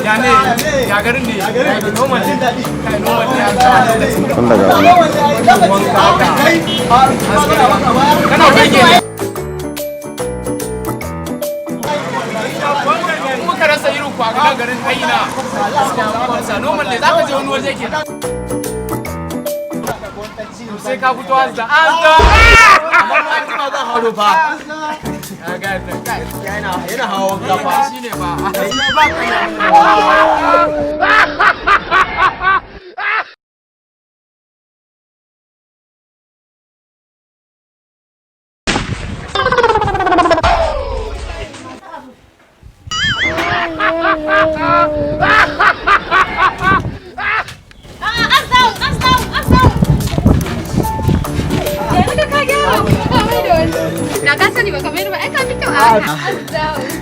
Ya ne? Ya garin ne? Normal ne? Normal ne? Tun daga Kana bege ne? Muka rasa irin ku a garin kaina. Normal ne za ka je wani waje kenan. Sai ka fito azda. Amma ma ji ma zan haro fa. Yana hawan kafa. Shi ne ba.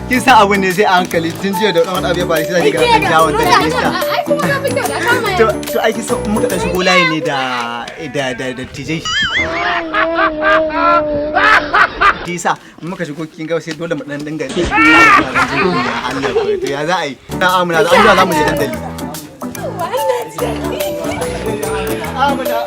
Kin san abu ne sai a hankali tun jiya da wani abu ya faru sai ga kan jawo da nisa. Ai kuma ka fi kyau da kama ya. To ai kin san muka dan shigo layi ne da TJ. Kisa muka shigo kin ga sai dole mu dan dinga Allah ko to ya za a yi dan amuna za mu je dandali. Amuna.